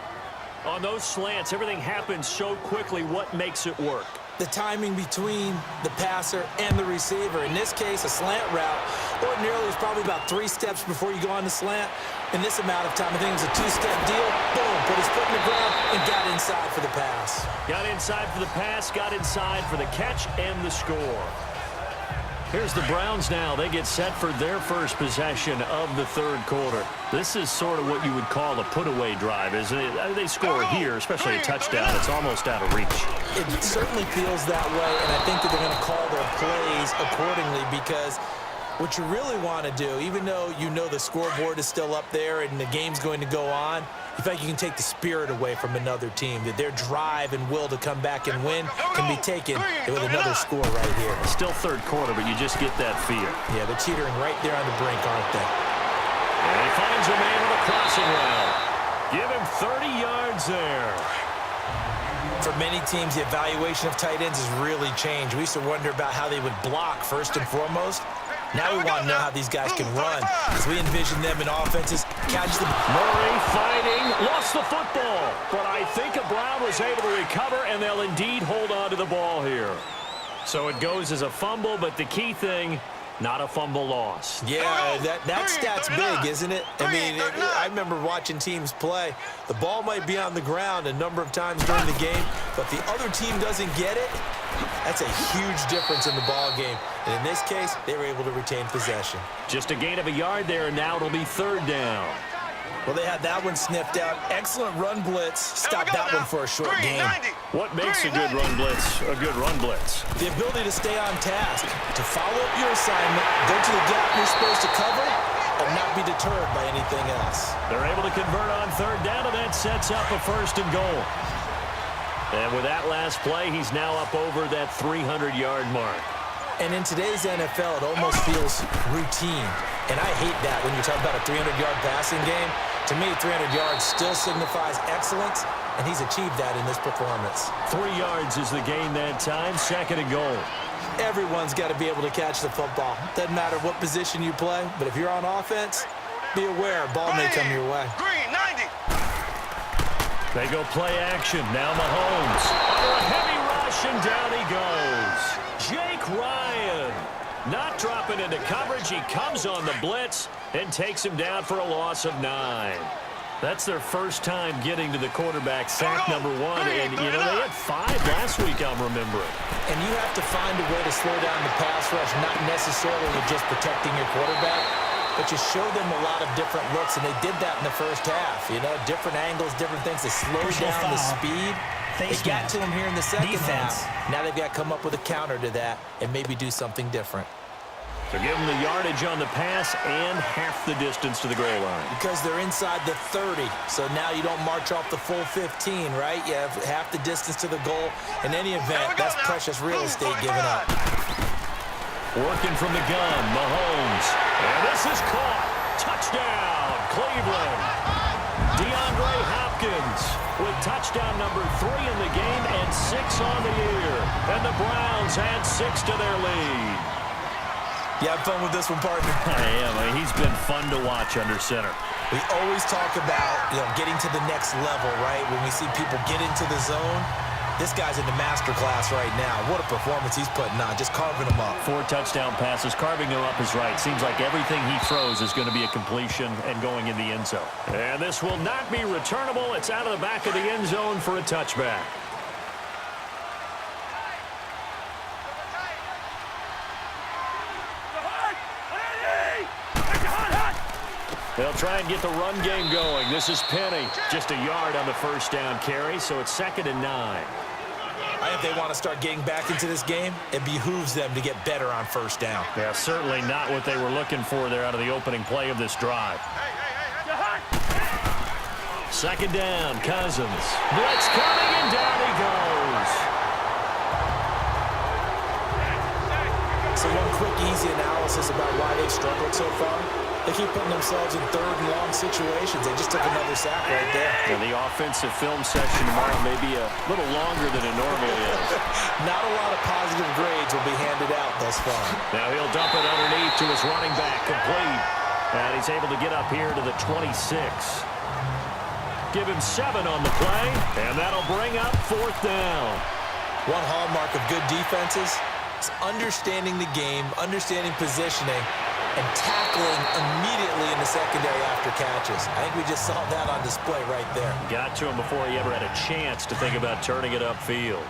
Speaker 2: On those slants, everything happens so quickly. What makes it work?
Speaker 3: The timing between the passer and the receiver. In this case, a slant route. Ordinarily, it's probably about 3 steps before you go on the slant. In this amount of time, I think it was a 2-step deal. Boom, put his foot in the ground and got inside for the pass.
Speaker 2: Got inside for the pass, got inside for the catch and the score. Here's the Browns now. They get set for their first possession of the 3rd quarter. This is sort of what you would call a put-away drive, isn't it? They score here, especially a touchdown. It's almost out of reach.
Speaker 3: It certainly feels that way, and I think that they're going to call their plays accordingly because what you really want to do, even though you know the scoreboard is still up there and the game's going to go on, you think you can take the spirit away from another team, that their drive and will to come back and win can be taken with another score right here.
Speaker 2: Still 3rd quarter, but you just get that fear.
Speaker 3: Yeah, they're teetering right there on the brink, aren't they?
Speaker 2: And he finds a man on the crossing route. Give him 30 yards there.
Speaker 3: For many teams, the evaluation of tight ends has really changed. We used to wonder about how they would block first and foremost. Now we want to know how these guys can run. As we envision them in offenses, catch the...
Speaker 2: Murray fighting, lost the football. But I think a Brown was able to recover, and they'll indeed hold on to the ball here. So it goes as a fumble, but the key thing, not a fumble loss.
Speaker 3: Yeah, that stat's big, isn't it? I mean, I remember watching teams play. The ball might be on the ground a number of times during the game, but if the other team doesn't get it, that's a huge difference in the ball game. And in this case, they were able to retain possession.
Speaker 2: Just a gain of a yard there, and now it'll be 3rd down.
Speaker 3: Well, they had that one sniffed out. Excellent run blitz. Stop that one for a short gain.
Speaker 2: What makes a good run blitz a good run blitz?
Speaker 3: The ability to stay on task, to follow up your assignment, go to the gap you're supposed to cover, and not be deterred by anything else.
Speaker 2: They're able to convert on 3rd down, and that sets up a 1st and goal. And with that last play, he's now up over that 300-yard mark.
Speaker 3: And in today's NFL, it almost feels routine. And I hate that when you talk about a 300-yard passing game. To me, 300 yards still signifies excellence, and he's achieved that in this performance.
Speaker 2: 3 yards is the gain that time, 2nd and goal.
Speaker 3: Everyone's got to be able to catch the football. Doesn't matter what position you play, but if you're on offense, be aware a ball may come your way.
Speaker 4: Green, 90.
Speaker 2: They go play action. Now Mahomes. Under a heavy rush, and down he goes. Jake Ryan not dropping into coverage. He comes on the blitz and takes him down for a loss of 9. That's their first time getting to the quarterback, sack number 1. And, you know, they had 5 last week, I'm remembering.
Speaker 3: And you have to find a way to slow down the pass rush, not necessarily with just protecting your quarterback, but you show them a lot of different looks, and they did that in the first half. You know, different angles, different things to slow down the speed. They got to him here in the second half. Now they've got to come up with a counter to that and maybe do something different.
Speaker 2: So give them the yardage on the pass and half the distance to the goal line.
Speaker 3: Because they're inside the 30, so now you don't march off the full 15, right? You have half the distance to the goal. In any event, that's precious real estate given up.
Speaker 2: Working from the gun, Mahomes. And this is caught. Touchdown, Cleveland. DeAndre Hopkins with touchdown number 3 in the game and 6 on the year. And the Browns add 6 to their lead.
Speaker 3: You have fun with this one, partner?
Speaker 2: I am. He's been fun to watch under center.
Speaker 3: We always talk about, getting to the next level, right? When we see people get into the zone, this guy's in the master class right now. What a performance he's putting on, just carving them up.
Speaker 2: 4 touchdown passes. Carving them up is right. Seems like everything he throws is going to be a completion and going in the end zone. And this will not be returnable. It's out of the back of the end zone for a touchback. They'll try and get the run game going. This is Penny. Just a yard on the first down carry, so it's 2nd and 9.
Speaker 3: If they want to start getting back into this game, it behooves them to get better on first down.
Speaker 2: Yeah, certainly not what they were looking for there out of the opening play of this drive. Second down, Cousins. Blitz coming, and down he goes.
Speaker 3: So one quick, easy analysis about why they've struggled so far. They keep putting themselves in third and long situations. They just took another sack right there.
Speaker 2: And the offensive film session tomorrow may be a little longer than it normally is.
Speaker 3: Not a lot of positive grades will be handed out thus far.
Speaker 2: Now he'll dump it underneath to his running back, complete. And he's able to get up here to the 26. Give him 7 on the play, and that'll bring up fourth down.
Speaker 3: One hallmark of good defenses is understanding the game, understanding positioning, and tackling immediately in the secondary after catches. I think we just saw that on display right there.
Speaker 2: Got to him before he ever had a chance to think about turning it upfield.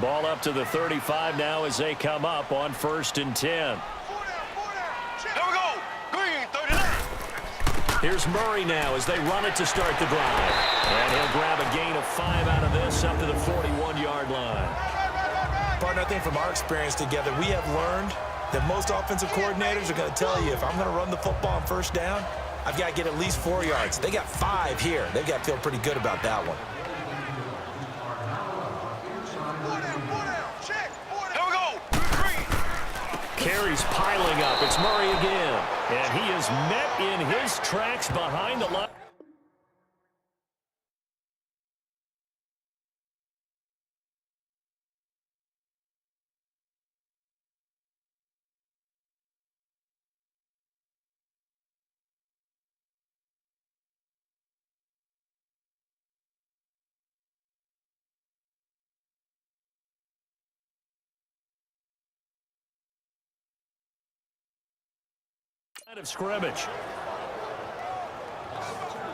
Speaker 2: Ball up to the 35 now as they come up on 1st and 10.
Speaker 4: There we go. Green, 39.
Speaker 2: Here's Murray now as they run it to start the drive. And he'll grab a gain of 5 out of this up to the 41-yard line.
Speaker 3: Partner, I think from our experience together, we have learned that most offensive coordinators are going to tell you, if I'm going to run the football on first down, I've got to get at least 4 yards. They got 5 here. They've got to feel pretty good about that one.
Speaker 4: There we go. Green.
Speaker 2: Carries piling up. It's Murray again. And he is met in his tracks behind the line. Of scrimmage.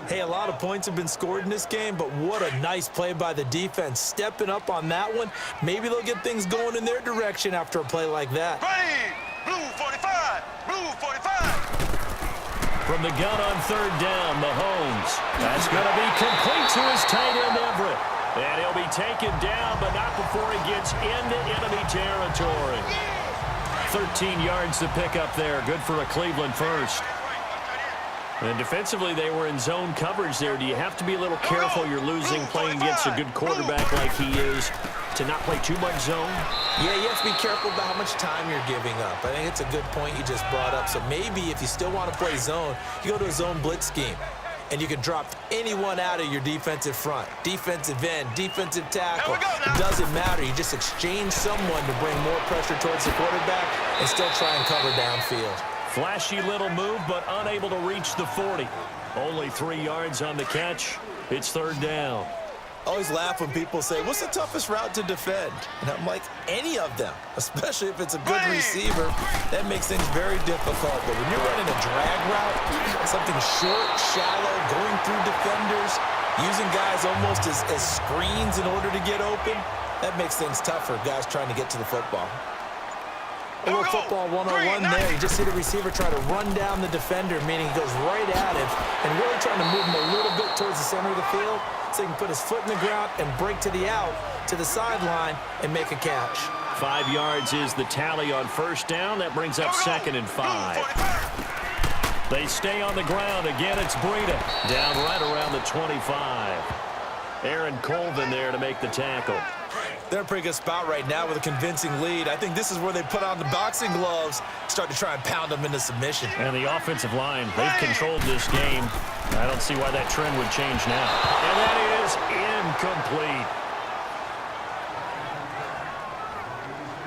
Speaker 3: Hey, a lot of points have been scored in this game, but what a nice play by the defense. Stepping up on that one, maybe they'll get things going in their direction after a play like that.
Speaker 4: Ready. Blue 45. Blue 45.
Speaker 2: From the gun on 3rd down, Mahomes. That's going to be complete to his tight end, Everett. And he'll be taken down, but not before he gets into enemy territory. 13 yards to pick up there. Good for a Cleveland first. And defensively, they were in zone coverage there. Do you have to be a little careful you're losing playing against a good quarterback like he is to not play too much zone?
Speaker 3: Yeah, you have to be careful about how much time you're giving up. I think it's a good point you just brought up. So maybe if you still want to play zone, you go to a zone blitz scheme. And you can drop anyone out of your defensive front. Defensive end, defensive tackle. It doesn't matter. You just exchange someone to bring more pressure towards the quarterback and still try and cover downfield.
Speaker 2: Flashy little move, but unable to reach the 40. Only 3 yards on the catch. It's 3rd down.
Speaker 3: I always laugh when people say, what's the toughest route to defend? And I'm like, any of them, especially if it's a good receiver. That makes things very difficult. But when you're running a drag route, something short, shallow, going through defenders, using guys almost as screens in order to get open, that makes things tough for guys trying to get to the football. A little football 101 there. You just see the receiver try to run down the defender, meaning he goes right at him and really trying to move him a little bit towards the center of the field so he can put his foot in the ground and break to the out, to the sideline, and make a catch.
Speaker 2: 5 yards is the tally on 1st down. That brings up 2nd and 5. They stay on the ground. Again, it's Breida. Down right around the 25. Aaron Colvin there to make the tackle.
Speaker 3: They're in a pretty good spot right now with a convincing lead. I think this is where they put on the boxing gloves, start to try and pound them into submission.
Speaker 2: And the offensive line, they've controlled this game. I don't see why that trend would change now. And that is incomplete.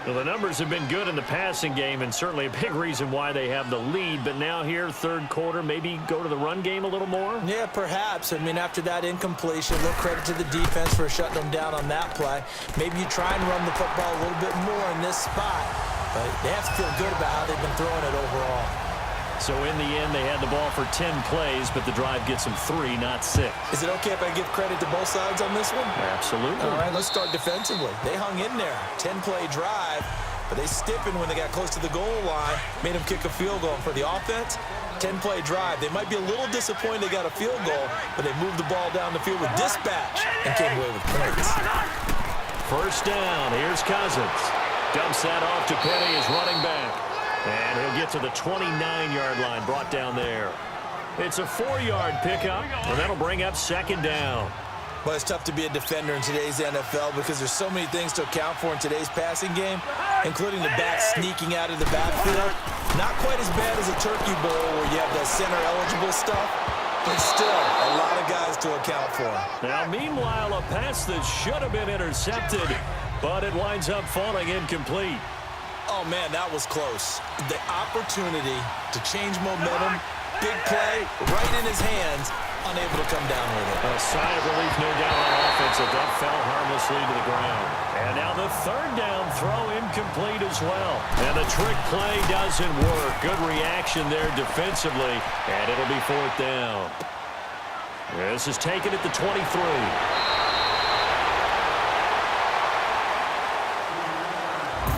Speaker 2: Well, the numbers have been good in the passing game and certainly a big reason why they have the lead. But now here, 3rd quarter, maybe go to the run game a little more?
Speaker 3: Yeah, perhaps. I mean, after that incompletion, a little credit to the defense for shutting them down on that play. Maybe you try and run the football a little bit more in this spot. But they have to feel good about how they've been throwing it overall.
Speaker 2: So in the end, they had the ball for 10 plays, but the drive gets them 3, not 6.
Speaker 3: Is it okay if I give credit to both sides on this one?
Speaker 2: Absolutely.
Speaker 3: All right, let's start defensively. They hung in there. 10-play drive, but they stiffened when they got close to the goal line, made them kick a field goal. And for the offense, 10-play drive. They might be a little disappointed they got a field goal, but they moved the ball down the field with dispatch and came away with points.
Speaker 2: First down. Here's Cousins. Dumps that off to Penny, his running back. And he'll get to the 29-yard line, brought down there. It's a 4-yard pickup, and that'll bring up second down.
Speaker 3: Well, it's tough to be a defender in today's NFL because there's so many things to account for in today's passing game, including the back sneaking out of the backfield. Not quite as bad as a turkey bowl where you have that center-eligible stuff, but still a lot of guys to account for.
Speaker 2: Now, meanwhile, a pass that should have been intercepted, but it winds up falling incomplete.
Speaker 3: Oh, man, that was close. The opportunity to change momentum, big play, right in his hands, unable to come down with it.
Speaker 2: A sigh of relief, no doubt, on offense. That fell harmlessly to the ground. And now the third down throw incomplete as well. And the trick play doesn't work. Good reaction there defensively, and it'll be fourth down. This is taken at the 23.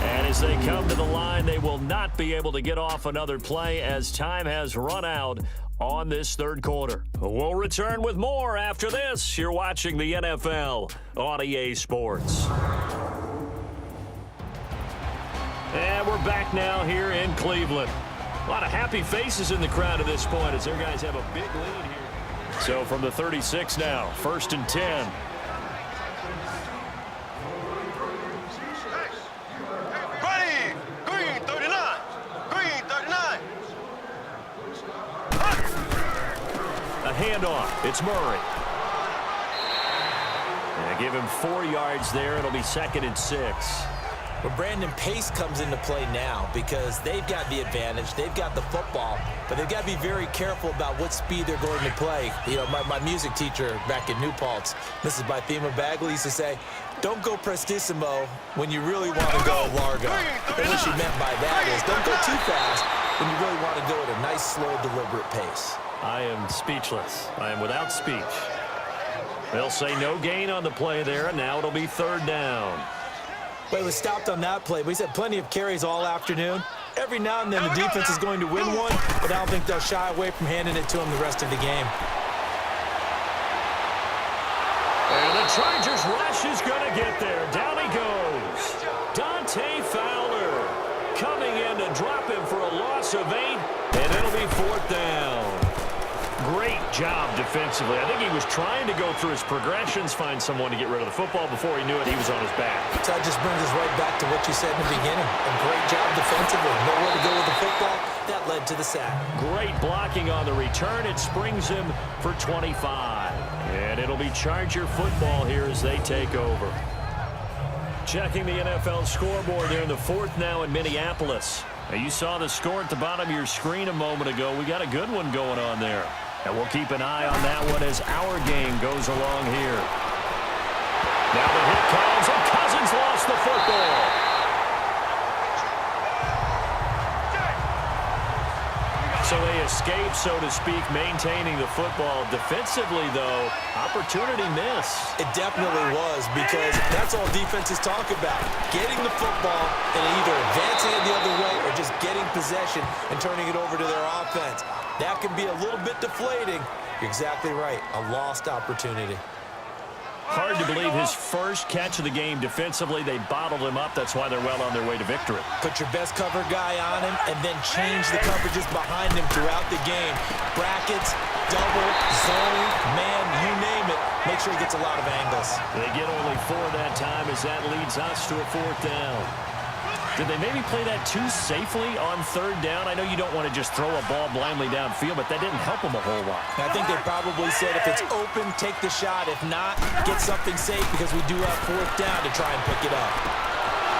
Speaker 2: And as they come to the line, they will not be able to get off another play as time has run out on this third quarter. We'll return with more after this. You're watching the NFL on EA Sports. And we're back now here in Cleveland. A lot of happy faces in the crowd at this point as their guys have a big lead here. So from the 36 now, 1st and 10.
Speaker 4: Ready! Green 39! Green 39!
Speaker 2: A handoff. It's Murray. And they give him 4 yards there. It'll be 2nd and 6.
Speaker 3: But Brandon, pace comes into play now because they've got the advantage. They've got the football, but they've got to be very careful about what speed they're going to play. You know, my music teacher back in New Paltz, Mrs. Bythema Bagley, used to say, don't go prestissimo when you really want to go largo. And what she meant by that is don't go too fast when you really want to go at a nice, slow, deliberate pace.
Speaker 2: I am speechless. I am without speech. They'll say no gain on the play there, and now it'll be 3rd down.
Speaker 3: Well, it was stopped on that play, but he's had plenty of carries all afternoon. Every now and then the defense is going to win one, but I don't think they'll shy away from handing it to him the rest of the game.
Speaker 2: And the Chargers rush is going to get there. Down he goes. Dante Fowler coming in to drop him for a loss of 8, and it'll be 4th down. Great job defensively. I think he was trying to go through his progressions, find someone to get rid of the football. Before he knew it, he was on his back.
Speaker 3: So that just brings us right back to what you said in the beginning. A great job defensively. Nowhere to go with the football. That led to the sack.
Speaker 2: Great blocking on the return. It springs him for 25. And it'll be Charger football here as they take over. Checking the NFL scoreboard there in the 4th now in Minneapolis. Now you saw the score at the bottom of your screen a moment ago. We got a good one going on there. And we'll keep an eye on that one as our game goes along here. Now the hit comes, and Cousins lost the football. So they escape, so to speak, maintaining the football. Defensively, though, opportunity miss.
Speaker 3: It definitely was, because that's all defenses talk about. Getting the football and either advancing it the other way or just getting possession and turning it over to their offense. That can be a little bit deflating. You're exactly right. A lost opportunity.
Speaker 2: Hard to believe his first catch of the game defensively. They bottled him up. That's why they're well on their way to victory.
Speaker 3: Put your best cover guy on him and then change the coverages behind him throughout the game. Brackets, double, zone, man, you name it. Make sure he gets a lot of angles.
Speaker 2: They get only 4 that time as that leads us to a 4th down. Did they maybe play that too safely on 3rd down? I know you don't want to just throw a ball blindly downfield, but that didn't help them a whole lot.
Speaker 3: I think they probably said if it's open, take the shot. If not, get something safe because we do have 4th down to try and pick it up.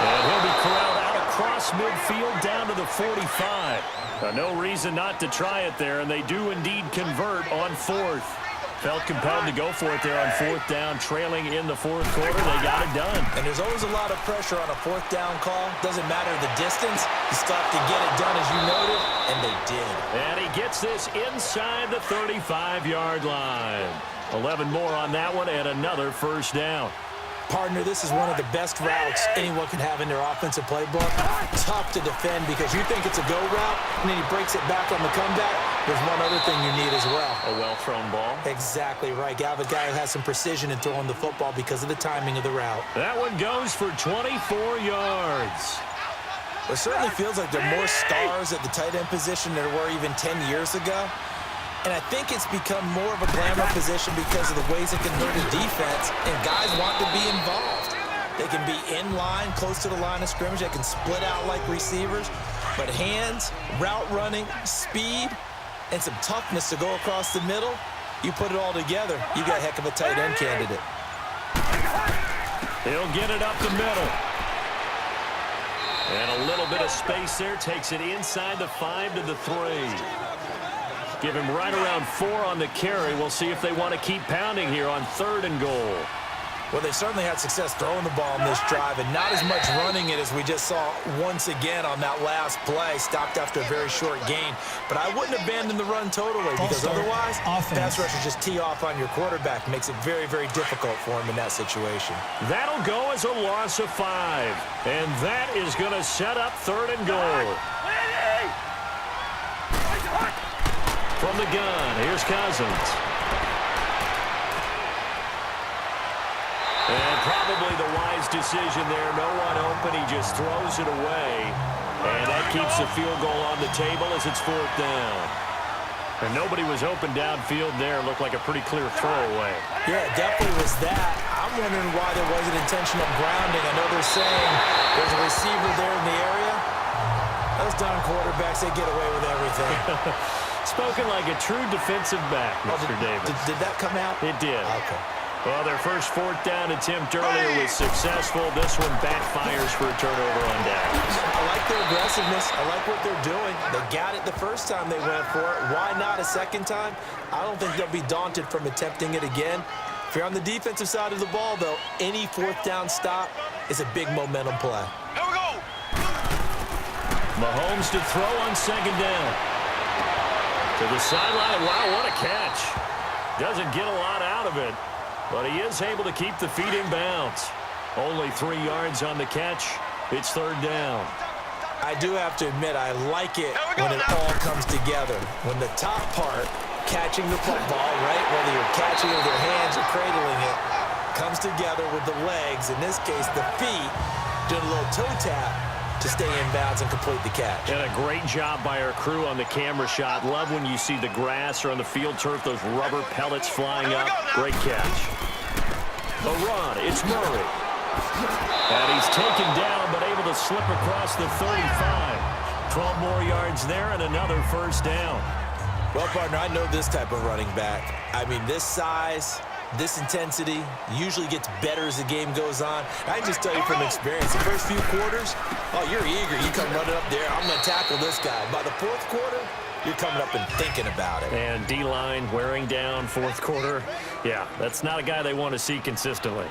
Speaker 2: And he'll be corralled out across midfield down to the 45. No reason not to try it there, and they do indeed convert on 4th. Felt compelled to go for it there on 4th down, trailing in the 4th quarter. They got it done.
Speaker 3: And there's always a lot of pressure on a 4th down call. Doesn't matter the distance. You still have to get it done, as you noted, and they did.
Speaker 2: And he gets this inside the 35-yard line. 11 more on that one and another 1st down.
Speaker 3: Partner, this is one of the best routes anyone can have in their offensive playbook. Tough to defend because you think it's a go route, and then he breaks it back on the comeback. There's one other thing you need as well.
Speaker 2: A well-thrown ball.
Speaker 3: Exactly right. You have a guy who has some precision in throwing the football because of the timing of the route.
Speaker 2: That one goes for 24 yards.
Speaker 3: It certainly feels like there are more stars at the tight end position than there were even 10 years ago. And I think it's become more of a glamour position because of the ways it can hurt a defense, and guys want to be involved. They can be in line, close to the line of scrimmage. They can split out like receivers. But hands, route running, speed, and some toughness to go across the middle, you put it all together, you got a heck of a tight end candidate.
Speaker 2: He'll get it up the middle. And a little bit of space there, takes it inside the 5 to the 3. Give him right around 4 on the carry. We'll see if they want to keep pounding here on 3rd and goal.
Speaker 3: Well, they certainly had success throwing the ball in this drive, and not as much running it as we just saw once again on that last play. Stopped after a very short gain. But I wouldn't abandon the run totally because otherwise, pass rushers just tee off on your quarterback. Makes it very, very difficult for him in that situation.
Speaker 2: That'll go as a loss of 5. And that is going to set up 3rd and goal. From the gun, here's Cousins. And probably the wise decision there. No one open. He just throws it away. And that keeps the field goal on the table as it's 4th down. And nobody was open downfield there. Looked like a pretty clear throwaway.
Speaker 3: Yeah, it definitely was that. I'm wondering why there wasn't intentional grounding. I know they're saying there's a receiver there in the area. Those darn quarterbacks, they get away with everything.
Speaker 2: Spoken like a true defensive back, Mr. Davis.
Speaker 3: Did that come out?
Speaker 2: It did.
Speaker 3: Okay.
Speaker 2: Well, their first 4th down attempt earlier was successful. This one backfires for a turnover on downs.
Speaker 3: I like their aggressiveness. I like what they're doing. They got it the first time they went for it. Why not a second time? I don't think they'll be daunted from attempting it again. If you're on the defensive side of the ball, though, any 4th down stop is a big momentum play.
Speaker 4: Here we go.
Speaker 2: Mahomes to throw on 2nd down. To the sideline. Wow, what a catch. Doesn't get a lot out of it, but he is able to keep the feet in bounds. Only 3 yards on the catch. It's 3rd down.
Speaker 3: I do have to admit, I like it when it all comes together. When the top part, catching the football, right, whether you're catching it with your hands or cradling it, comes together with the legs, in this case the feet, doing a little toe tap to stay in bounds and complete the catch.
Speaker 2: And a great job by our crew on the camera shot. Love when you see the grass or on the field turf, those rubber pellets flying up. Great catch. A run, it's Murray. And he's taken down, but able to slip across the 35. 12 more yards there and another 1st down.
Speaker 3: Well, partner, I know this type of running back. I mean, this size, this intensity usually gets better as the game goes on. I can just tell you from experience, the first few quarters, oh, you're eager. You come running up there, I'm going to tackle this guy. By the 4th quarter, you're coming up and thinking about it.
Speaker 2: And D-line wearing down 4th quarter. Yeah, that's not a guy they want to see consistently.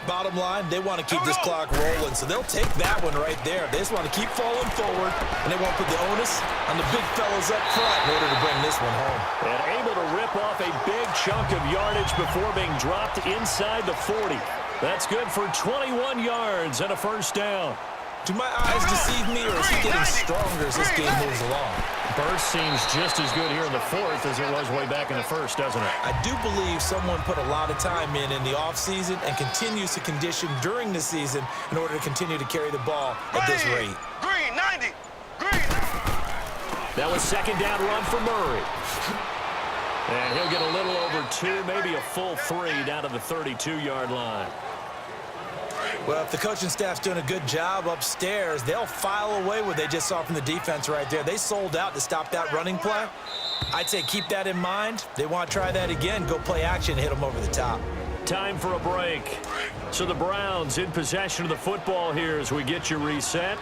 Speaker 3: Bottom line, they want to keep this clock rolling, so they'll take that one right there. They just want to keep falling forward, and they want to put the onus on the big fellas up front in order to bring this one home.
Speaker 2: And able to rip off a big chunk of yardage before being dropped inside the 40. That's good for 21 yards and a 1st down.
Speaker 3: Do my eyes deceive me, or is he getting stronger as this game moves along?
Speaker 2: Burst seems just as good here in the 4th as it was way back in the 1st, doesn't it?
Speaker 3: I do believe someone put a lot of time in the offseason and continues to condition during the season in order to continue to carry the ball at this rate.
Speaker 4: Green, 90. Green.
Speaker 2: That was 2nd down run for Murray. And he'll get a little over 2, maybe a full 3 down to the 32-yard line.
Speaker 3: Well, if the coaching staff's doing a good job upstairs, they'll file away what they just saw from the defense right there. They sold out to stop that running play. I'd say keep that in mind. They want to try that again, go play action, hit them over the top.
Speaker 2: Time for a break. So the Browns in possession of the football here as we get you reset.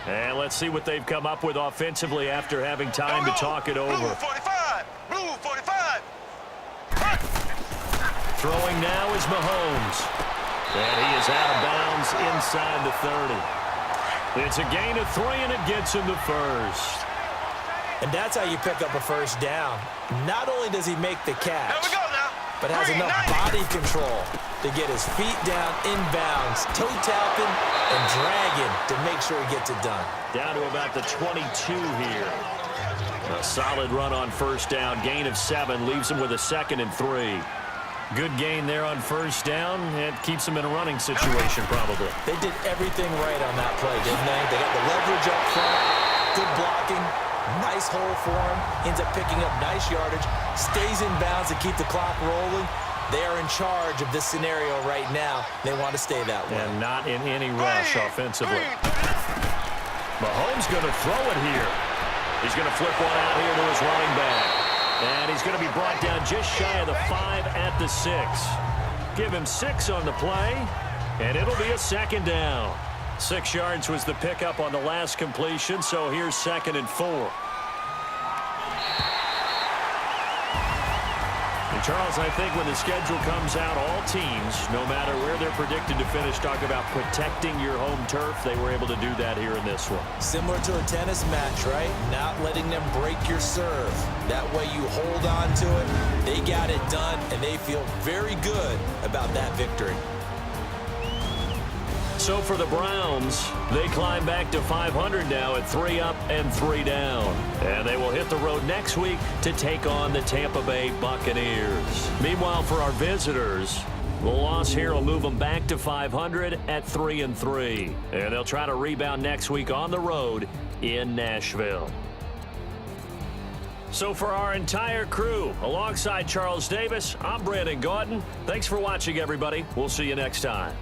Speaker 2: And let's see what they've come up with offensively after having time to talk it over.
Speaker 4: Blue 45. Blue 45.
Speaker 2: Throwing now is Mahomes. And he is out of bounds inside the 30. It's a gain of 3, and it gets him the 1st.
Speaker 3: And that's how you pick up a 1st down. Not only does he make the catch,
Speaker 4: Here we go now.
Speaker 3: but has
Speaker 4: Green,
Speaker 3: enough
Speaker 4: 90.
Speaker 3: body control to get his feet down inbounds, toe tapping and dragging to make sure he gets it done.
Speaker 2: Down to about the 22 here. A solid run on first down. Gain of 7 leaves him with a 2nd and 3. Good gain there on first down. It keeps him in a running situation probably.
Speaker 3: They did everything right on that play, didn't they? They got the leverage up front, good blocking, nice hole for him, ends up picking up nice yardage, stays in bounds to keep the clock rolling. They are in charge of this scenario right now. They want to stay that way.
Speaker 2: And not in any rush offensively. Mahomes going to throw it here. He's going to flip one out here to his running back. And he's going to be brought down just shy of the 5 at the 6. Give him 6 on the play, and it'll be a 2nd down. 6 yards was the pickup on the last completion, so here's 2nd and 4. And Charles, I think when the schedule comes out, all teams, no matter where they're predicted to finish, talk about protecting your home turf. They were able to do that here in this one.
Speaker 3: Similar to a tennis match, right? Not letting them break your serve. That way you hold on to it. They got it done, and they feel very good about that victory.
Speaker 2: So for the Browns, they climb back to 500 now at 3 up and 3 down. And they will hit the road next week to take on the Tampa Bay Buccaneers. Meanwhile, for our visitors, the loss here will move them back to 500 at 3 and 3. And they'll try to rebound next week on the road in Nashville. So for our entire crew, alongside Charles Davis, I'm Brandon Gaudin. Thanks for watching, everybody. We'll see you next time.